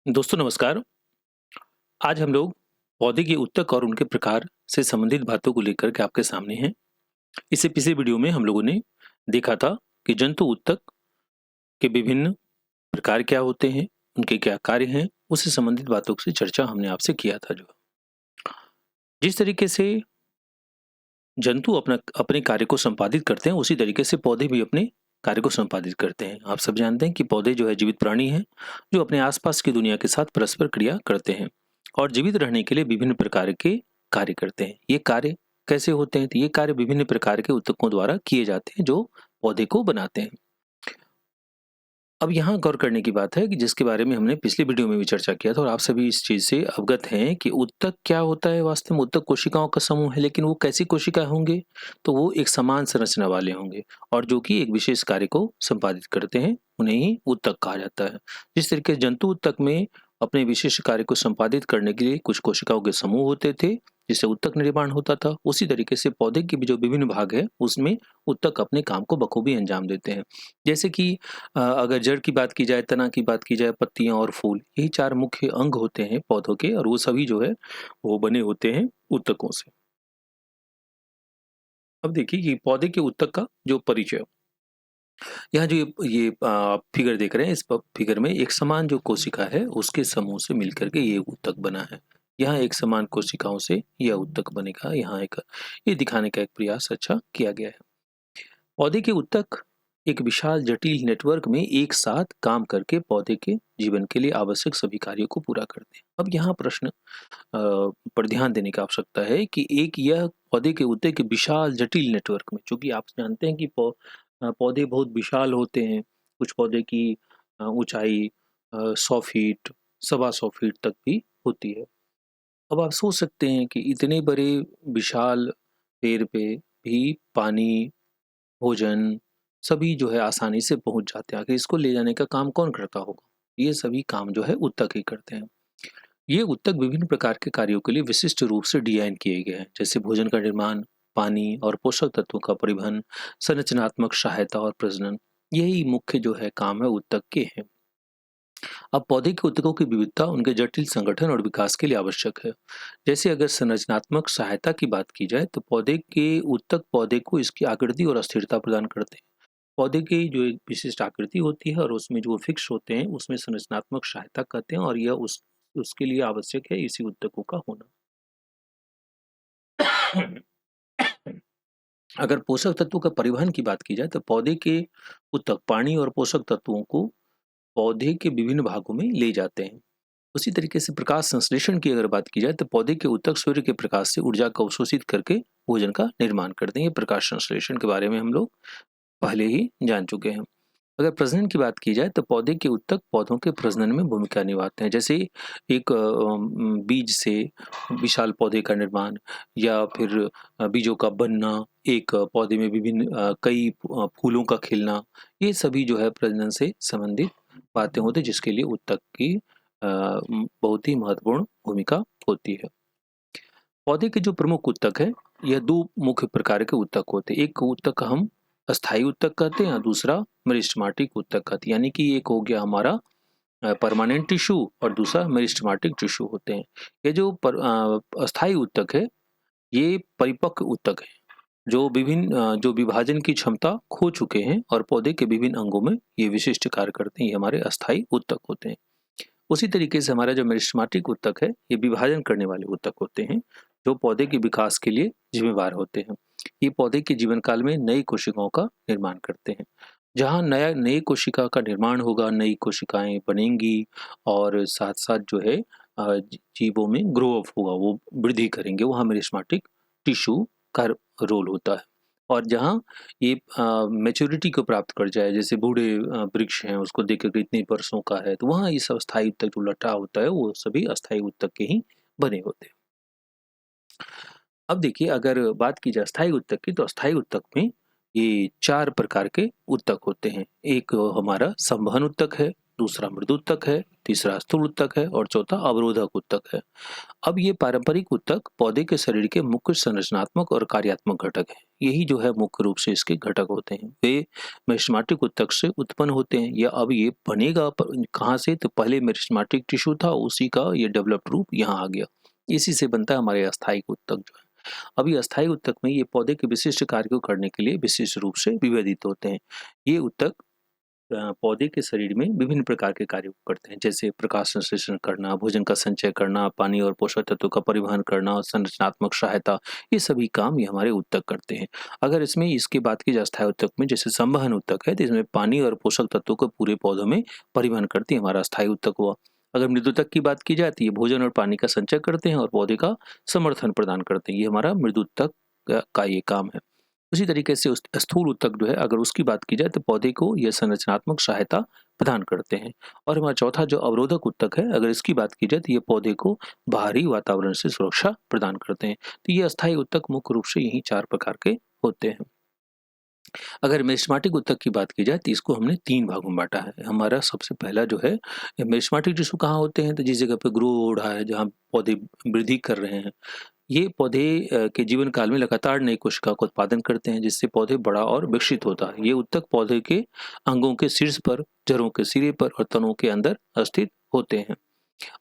दोस्तों नमस्कार। आज हम लोग पौधे के उत्तक और उनके प्रकार से संबंधित बातों को लेकर के आपके सामने हैं। इससे पिछले वीडियो में हम लोगों ने देखा था कि जंतु उत्तक के विभिन्न प्रकार क्या होते हैं, उनके क्या कार्य हैं, उससे संबंधित बातों से चर्चा हमने आपसे किया था। जो जिस तरीके से जंतु अपना अपने कार्य को संपादित करते हैं, उसी तरीके से पौधे भी अपने कार्य को संपादित करते हैं। आप सब जानते हैं कि पौधे जो है जीवित प्राणी हैं, जो अपने आसपास की दुनिया के साथ परस्पर क्रिया करते हैं और जीवित रहने के लिए विभिन्न प्रकार के कार्य करते हैं। ये कार्य कैसे होते हैं? तो ये कार्य विभिन्न प्रकार के ऊतकों द्वारा किए जाते हैं, जो पौधे को बनाते हैं। अब यहाँ गौर करने की बात है कि जिसके बारे में हमने पिछली वीडियो में भी चर्चा किया था और आप सभी इस चीज से अवगत हैं कि ऊतक क्या होता है। वास्तव में ऊतक कोशिकाओं का समूह है, लेकिन वो कैसी कोशिका होंगे? तो वो एक समान संरचना वाले होंगे और जो कि एक विशेष कार्य को संपादित करते हैं, उन्हें ही ऊतक कहा जाता है। जिस तरीके से जंतु ऊतक में अपने विशेष कार्य को संपादित करने के लिए कुछ कोशिकाओं के समूह होते थे, जिससे ऊतक निर्माण होता था, उसी तरीके से पौधे के भी जो विभिन्न भाग है, उसमें ऊतक अपने काम को बखूबी अंजाम देते हैं। जैसे कि अगर जड़ की बात की जाए, तना की बात की जाए, पत्तियाँ और फूल, यही 4 मुख्य अंग होते हैं पौधों के और वो सभी जो है, वो बने होते हैं ऊतकों से। अब देखिए कि पौधे के ऊतक का जो परिचय, यहाँ जो ये फिगर देख रहे हैं, इस फिगर में एक समान जो कोशिका है, उसके समूह से मिलकर के ये ऊतक बना है। यहाँ एक समान कोशिकाओं से यह ऊतक बनेगा। यहाँ एक ये दिखाने का एक प्रयास अच्छा किया गया है। पौधे के ऊतक एक विशाल जटिल नेटवर्क में एक साथ काम करके पौधे के जीवन के लिए आवश्यक सभी कार्यों को पूरा करते हैं। अब यहाँ प्रश्न पर ध्यान देने की आवश्यकता है कि एक यह पौधे के ऊतक के विशाल जटिल नेटवर्क में, चूंकि आप जानते हैं कि पौधे बहुत विशाल होते हैं। कुछ पौधे की ऊंचाई 100 फीट, 125 फीट तक भी होती है। अब आप सोच सकते हैं कि इतने बड़े विशाल पेड़ पे भी पानी, भोजन सभी जो है आसानी से पहुंच जाते हैं। आखिर इसको ले जाने का काम कौन करता होगा? ये सभी काम जो है ऊतक ही करते हैं। ये ऊतक विभिन्न प्रकार के कार्यों के लिए विशिष्ट रूप से डिजाइन किए गए हैं, जैसे भोजन का निर्माण, पानी और पोषक तत्वों का परिवहन, संरचनात्मक सहायता और प्रजनन। यही मुख्य जो है काम है ऊतक के हैं। अब पौधे के ऊतकों की विविधता उनके जटिल संगठन और विकास के लिए आवश्यक है। जैसे अगर संरचनात्मक सहायता की बात की जाए, तो पौधे के ऊतक पौधे को इसकी आकृति और अस्थिरता प्रदान करते हैं। पौधे की जो एक विशिष्ट आकृति होती है और उसमें जो फिक्स होते हैं, उसमें संरचनात्मक सहायता कहते हैं और यह उसके लिए आवश्यक है इसी ऊतकों का होना। अगर पोषक तत्वों का परिवहन की बात की जाए, तो पौधे के ऊतक पानी और पोषक तत्वों को पौधे के विभिन्न भागों में ले जाते हैं। उसी तरीके से प्रकाश संश्लेषण की अगर बात की जाए, तो पौधे के ऊतक सूर्य के प्रकाश से ऊर्जा को अवशोषित करके भोजन का निर्माण करते हैं। ये प्रकाश संश्लेषण के बारे में हम लोग पहले ही जान चुके हैं। अगर प्रजनन की बात की जाए, तो पौधे के ऊतक पौधों के प्रजनन में भूमिका निभाते हैं। जैसे एक बीज से विशाल पौधे का निर्माण या फिर बीजों का बनना, एक पौधे में विभिन्न कई फूलों का खिलना, ये सभी जो है प्रजनन से संबंधित बातें होती हैं, जिसके लिए ऊतक की बहुत ही महत्वपूर्ण भूमिका होती है। पौधे के जो प्रमुख ऊतक है, यह 2 मुख्य प्रकार के ऊतक होते हैं। एक ऊतक हम अस्थायी ऊतक कहते हैं और दूसरा मेरिस्टेमेटिक ऊतक कहते हैं। यानी कि एक हो गया हमारा परमानेंट टिश्यू और दूसरा मेरिस्टेमेटिक टिश्यू होते हैं। ये जो अस्थायी ऊतक है, ये परिपक्व ऊतक है, जो विभिन्न जो विभाजन की क्षमता खो चुके हैं और पौधे के विभिन्न अंगों में ये विशिष्ट कार्य करते हैं। ये हमारे अस्थायी ऊतक होते हैं। उसी तरीके से हमारा जो मेरिस्टेमेटिक ऊतक है, ये विभाजन करने वाले ऊतक होते हैं, जो पौधे के विकास के लिए जिम्मेवार होते हैं। ये पौधे के जीवन काल में नई कोशिकाओं का निर्माण करते हैं। जहाँ नई कोशिका का निर्माण होगा, नई कोशिकाएं बनेंगी और साथ साथ जो है जीवों में ग्रो अप होगा, वो वृद्धि करेंगे, वहाँ मेरिस्टेमेटिक टिश्यू का रोल होता है। और जहाँ ये मैच्योरिटी को प्राप्त कर जाए, जैसे बूढ़े वृक्ष हैं, उसको देख कर के इतने वर्षों का है, तो वहाँ इस अस्थायी ऊतक जो लटा होता है, वो सभी अस्थायी ऊतक के ही बने होते हैं। अब देखिए, अगर बात की जाए अस्थायी ऊतक की, तो अस्थायी ऊतक में ये 4 प्रकार के ऊतक होते हैं। एक हमारा संवहन ऊतक है, दूसरा मृदु ऊतक है, तीसरा स्थूल ऊतक है और चौथा अवरोधक ऊतक है। अब ये पारंपरिक ऊतक पौधे के शरीर के मुख्य संरचनात्मक और कार्यात्मक घटक हैं। यही जो है मुख्य रूप से इसके घटक होते हैं। वे मेरिस्टेमेटिक ऊतक से उत्पन्न होते हैं। या अब ये बनेगा कहाँ से, तो पहले मेरिस्टेमेटिक टिश्यू था, उसी का ये डेवलप्ड रूप यहाँ आ गया। इसी से बनता है हमारे अस्थायी ऊतक जो है। अब ये अस्थायी ऊतक में ये पौधे के विशिष्ट कार्य को करने के लिए विशिष्ट रूप से विभेदित होते हैं। ये ऊतक पौधे के शरीर में विभिन्न प्रकार के कार्य करते हैं, जैसे प्रकाश संश्लेषण करना, भोजन का संचय करना, पानी और पोषक तत्वों का परिवहन करना, संरचनात्मक सहायता, ये सभी काम ये हमारे ऊतक करते हैं। अगर इसमें इसकी बात की जाए अस्थायी ऊतक में, जैसे संवहन ऊतक है, तो इसमें पानी और पोषक तत्वों को पूरे पौधों में परिवहन करती है, हमारा अस्थायी ऊतक हुआ। अगर मृदुतक की बात की जाती है, भोजन और पानी का संचय करते हैं और पौधे का समर्थन प्रदान करते हैं, ये हमारा मृदुतक का ये काम है। उसी तरीके से स्थूल ऊतक जो है, अगर उसकी बात की जाए तो पौधे को यह संरचनात्मक सहायता प्रदान करते हैं। और हमारा चौथा जो अवरोधक ऊतक है, अगर इसकी बात की जाए तो ये पौधे को बाहरी वातावरण से सुरक्षा प्रदान करते हैं। तो ये अस्थायी ऊतक मुख्य रूप से यही 4 प्रकार के होते हैं। अगर मेरिस्टेमेटिक ऊतक की बात की जाए तो इसको हमने 3 भागों में बांटा है। हमारा सबसे पहला जो है, मेरिस्टेमेटिक टिश्यू कहाँ होते हैं, तो जिस जगह पे ग्रो हो रहा है, जहाँ पौधे वृद्धि कर रहे हैं, ये पौधे के जीवन काल में लगातार नई कोशिका का उत्पादन करते हैं, जिससे पौधे बड़ा और विकसित होता है। ये ऊतक पौधे के अंगों के शीर्ष पर, जड़ों के सिरे पर और तनों के अंदर स्थित होते हैं।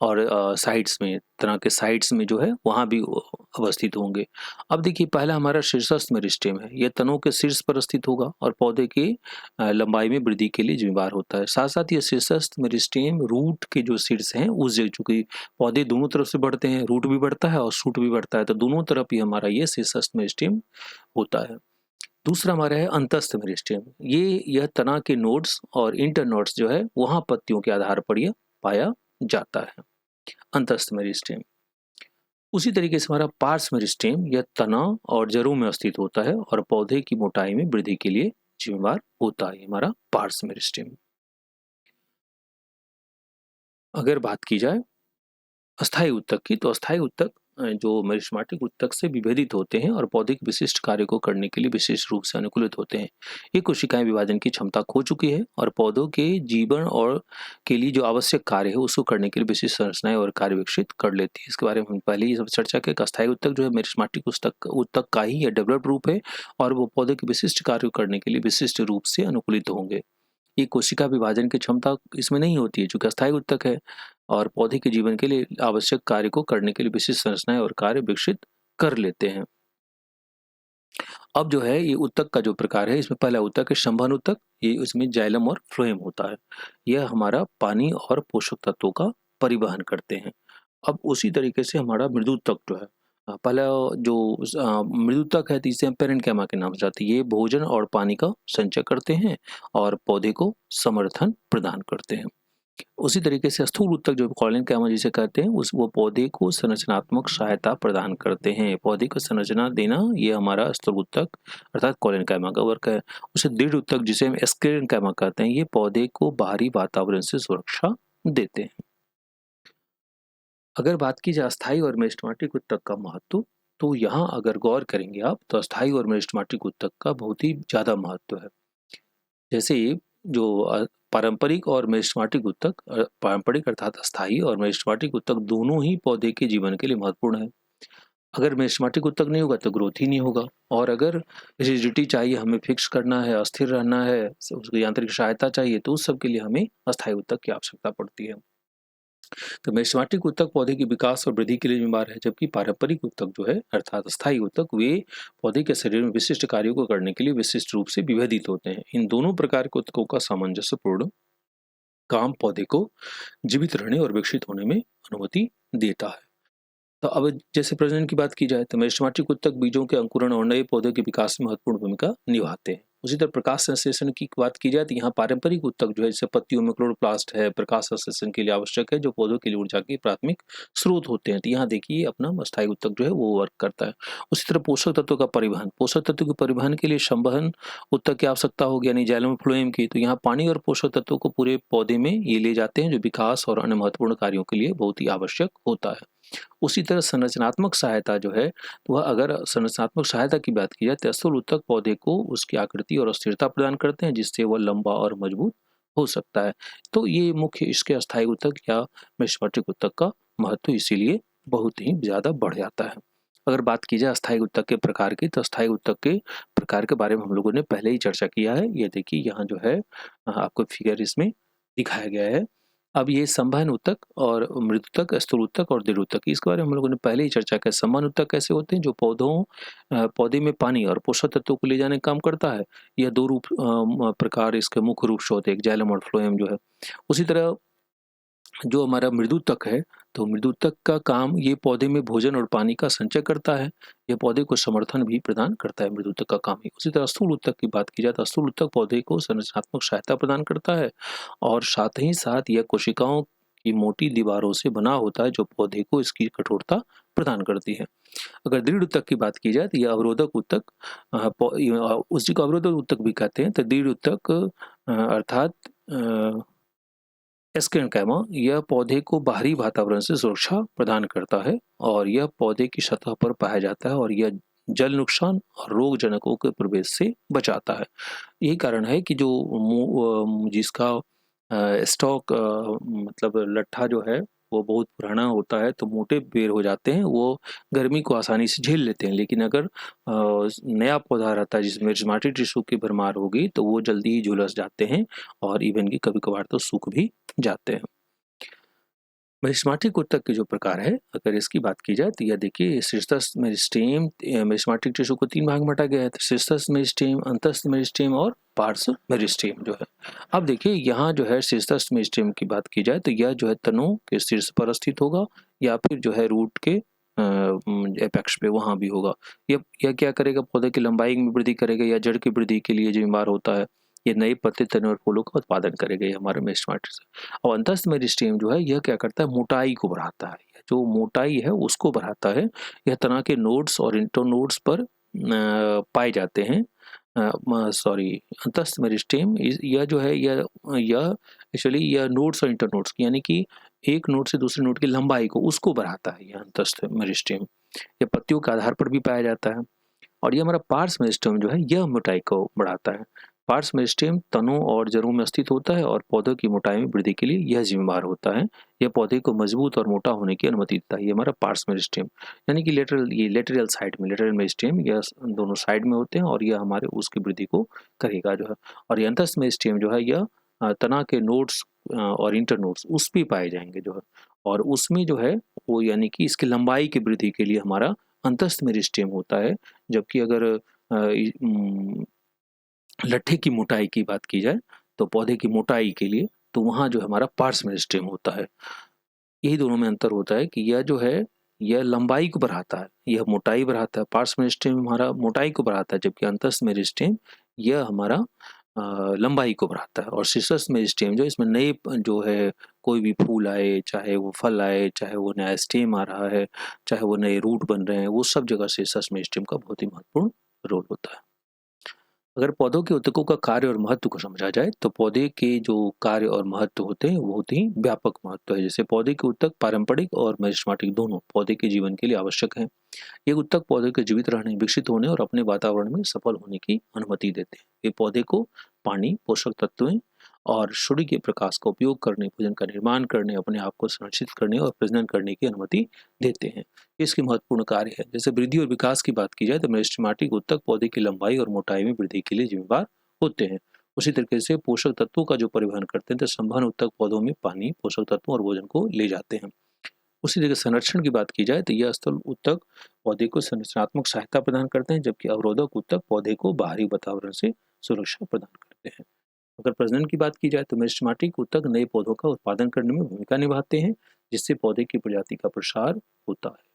और साइड्स में, तना के साइड्स में जो है वहाँ भी अवस्थित होंगे। अब देखिए, पहला हमारा शीर्षस्थ मेरिस्टेम है। यह तनों के शीर्ष पर स्थित होगा और पौधे की लंबाई में वृद्धि के लिए जिम्मेदार होता है। साथ साथ ये शीर्षस्थ मेरिस्टेम रूट के जो शीर्ष हैं उस जगह, चूंकि पौधे दोनों तरफ से बढ़ते हैं, रूट भी बढ़ता है और शूट भी बढ़ता है, तो दोनों तरफ ही हमारा ये शीर्षस्थ मेरिस्टेम होता है। दूसरा हमारा है अंतस्थ मेरिस्टेम। यह तना के नोड्स और इंटर नोड्स जो है वहाँ पत्तियों के आधार पर यह पाया जाता है, अंतस्थ मेरिस्टेम। उसी तरीके से हमारा पार्श्व मेरिस्टेम, यह तना और जड़ों में स्थित होता है और पौधे की मोटाई में वृद्धि के लिए जिम्मेदार होता है, हमारा पार्श्व मेरिस्टेम। अगर बात की जाए अस्थायी ऊतक की, तो अस्थायी ऊतक जो मेरिस्टेमेटिक ऊतक से विभेदित होते हैं और पौधे के विशिष्ट कार्य को करने के लिए विशेष रूप से अनुकूलित होते हैं। ये कोशिकाएं विभाजन की क्षमता खो चुकी है और पौधों के जीवन और के लिए जो आवश्यक कार्य है उसको करने के लिए विशिष्ट संरचनाएं और कार्य विकसित कर लेती है। इसके बारे में हम पहले ही सब चर्चा की। अस्थायी ऊतक जो है मेरिस्टेमेटिक ऊतक का ही डेवलप्ड रूप है और वो पौधे के विशिष्ट कार्य करने के लिए विशिष्ट रूप से अनुकूलित होंगे। ये कोशिका विभाजन की क्षमता इसमें नहीं होती है, चूंकि अस्थायी ऊतक है और पौधे के जीवन के लिए आवश्यक कार्य को करने के लिए विशिष्ट संरचनाएं और कार्य विकसित कर लेते हैं। अब जो है ये ऊतक का जो प्रकार है, इसमें पहला ऊतक है संवहन ऊतक। ये इसमें जाइलम और फ्लोएम होता है। यह हमारा पानी और पोषक तत्वों का परिवहन करते हैं। अब उसी तरीके से हमारा मृदुतक जो है, पहला जो मृदुतक है, तो इसे हम पेरेन्काइमा के नाम से जाते हैं। ये भोजन और पानी का संचय करते हैं और पौधे को समर्थन प्रदान करते हैं। उसी तरीके से स्थूल ऊतक जो कॉलेनकाइमा जिसे कहते हैं, वो पौधे को संरचनात्मक सहायता प्रदान करते हैं। पौधे को संरचना देना ये हमारा स्थूल ऊतक अर्थात कॉलेनकाइमा का वर्क है। उसे दृढ़ ऊतक जिसे हम स्क्लेरेन्काइमा कहते हैं, ये पौधे को बाहरी वातावरण से सुरक्षा देते हैं। अगर बात की जाए अस्थायी और मेरिस्टेमेटिक ऊतक का महत्व, तो यहाँ अगर गौर करेंगे आप, तो अस्थायी और मेरिस्टेमेटिक ऊतक का बहुत ही ज़्यादा महत्व है। जैसे जो पारंपरिक और मेरिस्टेमेटिक ऊतक, पारंपरिक अर्थात अस्थायी और मेरिस्टेमेटिक ऊतक दोनों ही पौधे के जीवन के लिए महत्वपूर्ण है। अगर मेरिस्टेमेटिक ऊतक नहीं होगा तो ग्रोथ ही नहीं होगा, और अगर रिजिडिटी चाहिए, हमें फिक्स करना है, अस्थिर रहना है, उसको यांत्रिक सहायता चाहिए, तो उस सब के लिए हमें अस्थायी ऊतक की आवश्यकता पड़ती है। तो मेरिस्टेमेटिक ऊतक पौधे के विकास और वृद्धि के लिए जिम्मेदार है, जबकि पारंपरिक ऊतक जो है अर्थात अस्थायी ऊतक, वे पौधे के शरीर में विशिष्ट कार्यों को करने के लिए विशिष्ट रूप से विभेदित होते हैं। इन दोनों प्रकार के ऊतकों का सामंजस्यपूर्ण काम पौधे को जीवित रहने और विकसित होने में अनुमति देता है। तो अब जैसे प्रजनन की बात की जाए, तो मेरिस्टेमेटिक ऊतक बीजों के अंकुरण और नए पौधे के विकास में महत्वपूर्ण भूमिका निभाते हैं। उसी तरह प्रकाश संश्लेषण की बात की जाए, तो यहाँ पारंपरिक ऊतक जो है, जैसे पत्तियों में क्लोरोप्लास्ट है, प्रकाश संश्लेषण के लिए आवश्यक है, जो पौधों के लिए ऊर्जा के प्राथमिक स्रोत होते हैं। तो यहाँ देखिए अपना अस्थायी ऊतक जो है वो वर्क करता है। उसी तरह पोषक तत्वों का परिवहन, पोषक तत्वों के परिवहन के लिए संवहन ऊतक की आवश्यकता होगी, यानी जाइलम फ्लोएम की। तो यहाँ पानी और पोषक तत्वों को पूरे पौधे में ये ले जाते हैं, जो विकास और अन्य महत्वपूर्ण कार्यों के लिए बहुत ही आवश्यक होता है। उसी तरह संरचनात्मक सहायता जो है, तो वह अगर संरचनात्मक सहायता की बात की जाए, तो स्थूल ऊतक पौधे को उसकी आकृति और अस्थिरता प्रदान करते हैं, जिससे वह लंबा और मजबूत हो सकता है। तो ये मुख्य इसके अस्थायी ऊतक या मेरिस्टेमेटिक ऊतक का महत्व इसीलिए बहुत ही ज़्यादा बढ़ जाता है। अगर बात की जाए अस्थायी ऊतक के प्रकार की, तो अस्थायी ऊतक के प्रकार के बारे में हम लोगों ने पहले ही चर्चा किया है। ये देखिए यहाँ जो है आपको फिगर इसमें दिखाया गया है। अब ये संवहन ऊतक और मृदु ऊतक, स्थूल ऊतक और दृढ़ ऊतक, इसके बारे में हम लोगों ने पहले ही चर्चा किया। संवहन ऊतक कैसे होते हैं? जो पौधे में पानी और पोषक तत्वों को ले जाने का काम करता है। यह 2 प्रकार इसके मुख्य रूप से होते हैं, एक जाइलम और फ्लोएम जो है। उसी तरह जो हमारा मृदुतक है, तो मृदुतक का काम ये पौधे में भोजन और पानी का संचय करता है। ये पौधे को समर्थन भी प्रदान करता है, मृदुतक का काम ही। उसी तरह स्थूल ऊतक की बात की जाए तो स्थूल ऊतक पौधे को संरचनात्मक सहायता प्रदान करता है और साथ ही साथ यह कोशिकाओं की मोटी दीवारों से बना होता है, जो पौधे को इसकी कठोरता प्रदान करती है। अगर दृढ़ ऊतक की बात की जाए तो यह अवरोधक ऊतक, उसी को अवरोधक ऊतक भी कहते हैं। तो दृढ़ ऊतक अर्थात एस्केनकाइमा, यह पौधे को बाहरी वातावरण से सुरक्षा प्रदान करता है और यह पौधे की सतह पर पाया जाता है और यह जल नुकसान और रोग जनकों के प्रवेश से बचाता है। यही कारण है कि जो जिसका स्टॉक मतलब लट्ठा जो है वो बहुत पुराना होता है, तो मोटे पेड़ हो जाते हैं, वो गर्मी को आसानी से झेल लेते हैं। लेकिन अगर नया पौधा रहता है जिसमें मेरिस्टेमेटिक टिश्यू की भरमार होगी, तो वो जल्दी ही झुलस जाते हैं और इवन कि कभी-कभार तो सूख भी जाते हैं। मेरिस्टेमेटिक ऊतक के जो प्रकार है, अगर इसकी बात की जाए तो यह देखिए सिस्टस मेरिस्टेम, मेरिस्टेमेटिक टिश्यू को 3 भाग में बाँटा गया है। तो सिस्टस मेरिस्टेम, अंतस्थ मेरिस्टेम और पार्श्व मेरिस्टेम जो है। अब देखिए यहाँ जो है सिस्टस मेरिस्टेम की बात की जाए तो यह जो है तनों के शीर्ष पर स्थित होगा या फिर जो है रूट के एपेक्स पे वहाँ भी होगा। यह क्या करेगा? पौधे की लंबाई में वृद्धि करेगा या जड़ की वृद्धि के लिए जिम्मेदार होता है। ये नए पत्ते, तने और फूलों का उत्पादन करेगा, ये हमारे मेरिस्टेमेटिक से। और अंतस्थ मेरिस्टेम जो है यह क्या करता है? मोटाई को बढ़ाता है। जो मोटाई है उसको बढ़ाता है। यह तना के नोड्स और इंटरनोड्स पर पाए जाते हैं। सॉरी, अंतस्थ मेरिस्टेम यह जो है यह एक्चुअली यह नोड्स और इंटरनोड्स यानी कि एक नोड से दूसरे नोड की लंबाई को उसको बढ़ाता है, यह अंतस्थ मेरिस्टेम। यह पत्तियों के आधार पर भी पाया जाता है। और ये हमारा पार्श्व मेरिस्टेम जो है यह मोटाई को बढ़ाता है। पार्श्व मेरिस्टेम तनों और जड़ों में स्थित होता है और पौधों की मोटाई में वृद्धि के लिए यह जिम्मेदार होता है। यह पौधे को मजबूत और मोटा होने की अनुमति देता है। ये हमारा पार्श्व मेरिस्टेम यानी कि लेटरल साइड में, लेटरल मेरिस्टेम यह दोनों साइड में होते हैं और यह हमारे उसकी वृद्धि को करेगा जो है। और ये अंतस्थ मेरिस्टेम जो है यह तना के नोड्स और इंटरनोड्स उस भी पाए जाएंगे जो है। और उसमें जो है वो यानी कि इसकी लंबाई की वृद्धि के लिए हमारा अंतस्थ मेरिस्टेम होता है। जबकि अगर लट्ठे की मोटाई की बात की जाए तो पौधे की मोटाई के लिए तो वहाँ जो हमारा पार्श्व मेरिस्टेम होता है। यही दोनों में अंतर होता है कि यह जो है यह लंबाई को बढ़ाता है, यह मोटाई बढ़ाता है। पार्श्व मेरिस्टेम हमारा मोटाई को बढ़ाता है, जबकि अंतस्थ मेरिस्टेम यह हमारा लंबाई को बढ़ाता है। और शीर्षस्थ मेरिस्टेम जो इसमें नए जो है कोई भी फूल आए, चाहे वो फल आए, चाहे वो नया स्टेम आ रहा है, चाहे वो नए रूट बन रहे हैं, वो सब जगह शीर्षस्थ मेरिस्टेम का बहुत ही महत्वपूर्ण रोल होता है। अगर पौधों के ऊतकों का कार्य और महत्व को समझा जाए तो पौधे के जो कार्य और महत्व होते हैं वो बहुत ही व्यापक महत्व है। जैसे पौधे के ऊतक पारंपरिक और मेरिस्टेमेटिक दोनों पौधे के जीवन के लिए आवश्यक हैं। ये ऊतक पौधे के जीवित रहने, विकसित होने और अपने वातावरण में सफल होने की अनुमति देते हैं। ये पौधे को पानी, पोषक तत्वों और सूर्य के प्रकाश का उपयोग करने, भोजन का निर्माण करने, अपने आप को संरक्षित करने और प्रजनन करने की अनुमति देते हैं। इसके महत्वपूर्ण कार्य है। जैसे वृद्धि और विकास की बात की जाए तो मेरिस्टेमेटिक ऊतक पौधे की लंबाई और मोटाई में वृद्धि के लिए जिम्मेदार होते हैं। उसी तरीके से पोषक तत्वों का जो परिवहन करते हैं तो संवहन ऊतक पौधों में पानी, पोषक तत्वों और भोजन को ले जाते हैं। उसी तरह संरक्षण की बात की जाए तो यह स्थल ऊतक पौधे को संरचनात्मक सहायता प्रदान करते हैं, जबकि अवरोधक ऊतक पौधे को बाहरी वातावरण से सुरक्षा प्रदान करते हैं। अगर प्रजनन की बात की जाए तो मेरिस्टेमेटिक ऊतक नए पौधों का उत्पादन करने में भूमिका निभाते हैं, जिससे पौधे की प्रजाति का प्रसार होता है।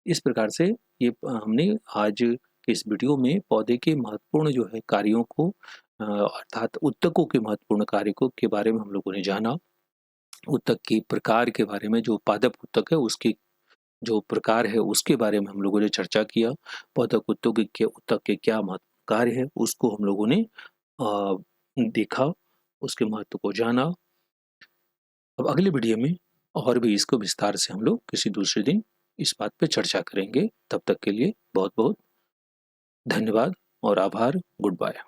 इस प्रकार से ये हमने आज के इस वीडियो में पौधे के महत्वपूर्ण जो है कार्यों को अर्थात ऊतकों के महत्वपूर्ण कार्यों के बारे में हम लोगों ने जाना। ऊतक के प्रकार के बारे में, जो पादप ऊतक है उसके जो प्रकार है उसके बारे में हम लोगों ने चर्चा किया। पादप ऊतक के क्या महत्व कार्य है उसको हम लोगों ने देखा, उसके महत्व को जाना। अब अगले वीडियो में और भी इसको विस्तार से हम लोग किसी दूसरे दिन इस बात पे चर्चा करेंगे। तब तक के लिए बहुत बहुत धन्यवाद और आभार। Good bye.